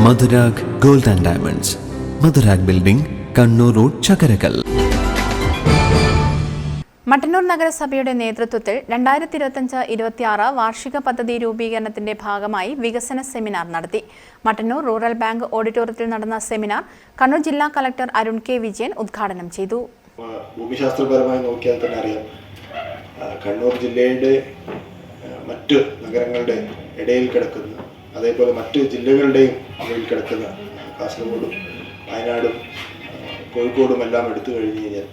Madhurag gold and diamonds, Madhurag building, Kannur road, Chakkarakal. Mattannur നഗരസഭയുടെ നേതൃത്വത്തിൽ 2025-26 വാർഷിക പദ്ധതി രൂപീകരണത്തിന്റെ ഭാഗമായി വികസന സെമിനാർ നടത്തി. മട്ടന്നൂർ റൂറൽ ബാങ്ക് ഓഡിറ്റോറിയത്തിൽ നടന്ന സെമിനാർ കണ്ണൂർ ജില്ലാ കളക്ടർ അരുൺ കെ വിജയൻ ഉദ്ഘാടനം ചെയ്തു. ഭൂമിശാസ്ത്രപരമായി നോക്കിയാൽ തന്നെ അറിയാം, കണ്ണൂർ ജില്ലയുടെ മറ്റ് നഗരങ്ങളുടെ ഇടയിൽ കിടക്കുന്ന, അതേപോലെ മറ്റ് ജില്ലകളുടെയും ഇടയിൽ കിടക്കുന്ന കാസർഗോഡും വയനാടും കോഴിക്കോടും എല്ലാം എടുത്തു കഴിഞ്ഞു കഴിഞ്ഞാൽ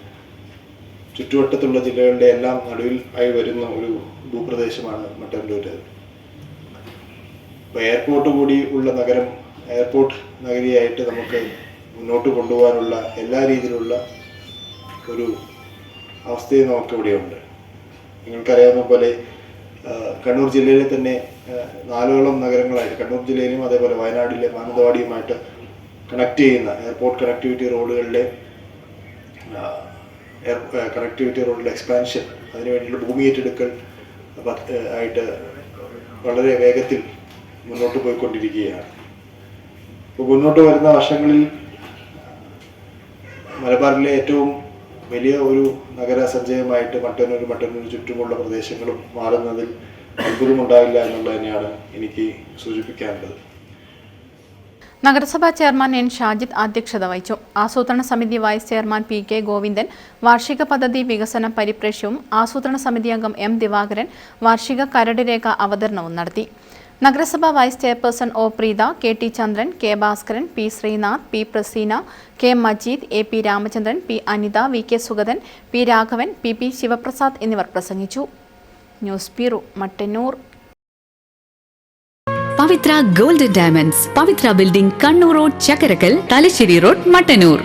ചുറ്റുവട്ടത്തുള്ള ജില്ലകളുടെ എല്ലാം നടുവിൽ ആയി വരുന്ന ഒരു ഭൂപ്രദേശമാണ് മട്ടന്നൂര്. ഇപ്പോൾ എയർപോർട്ട് കൂടി ഉള്ള നഗരം, എയർപോർട്ട് നഗരിയായിട്ട് നമുക്ക് മുന്നോട്ട് കൊണ്ടുപോകാനുള്ള എല്ലാ രീതിയിലുള്ള ഒരു അവസ്ഥയും നമുക്കിവിടെയുണ്ട്. നിങ്ങൾക്കറിയാവുന്ന പോലെ കണ്ണൂർ ജില്ലയിലെ തന്നെ 4 നഗരങ്ങളായിട്ട്, കണ്ണൂർ ജില്ലയിലും അതേപോലെ വയനാട്ടിലെ മാനന്തവാടിയുമായിട്ട് കണക്ട് ചെയ്യുന്ന എയർപോർട്ട് കണക്ടിവിറ്റി റോഡുകളുടെ എക്സ്പാൻഷൻ, അതിനുവേണ്ടിയുള്ള ഭൂമി ഏറ്റെടുക്കൽ ആയിട്ട് വളരെ വേഗത്തിൽ മുന്നോട്ട് പോയിക്കൊണ്ടിരിക്കുകയാണ്. ഇപ്പോൾ മുന്നോട്ട് വരുന്ന വർഷങ്ങളിൽ മലബാറിലെ ഏറ്റവും വലിയ ഒരു നഗര സഞ്ചയമായിട്ട് മട്ടന്നൂർ ചുറ്റുമുള്ള പ്രദേശങ്ങളും മാറുന്നതിൽ അത്ഭുതമുണ്ടാവില്ല എന്നുള്ളത് തന്നെയാണ് എനിക്ക് സൂചിപ്പിക്കാനുള്ളത്. നഗരസഭാ ചെയർമാൻ എൻ ഷാജിദ് അധ്യക്ഷത വഹിച്ചു. ആസൂത്രണ സമിതി vice chairman P K Govindan വാർഷിക പദ്ധതി വികസന പരിപ്രേക്ഷ്യവും ആസൂത്രണ സമിതി അംഗം എം ദിവാകരൻ വാർഷിക കരട് രേഖ അവതരണവും നടത്തി. നഗരസഭാ vice chairperson O Preetha, K T Chandran, K Bhaskaran, P Sreenath, P Praseena, K Majeed, A P Ramachandran, P Anitha, V K Sugathan, P Raghavan, P P Sivaprasad എന്നിവർ പ്രസംഗിച്ചു. News bureau, Mattannur. Pavithra gold and diamonds, Pavithra building, Kannur road, Chakkarakkal, Thalassery road, Mattannur.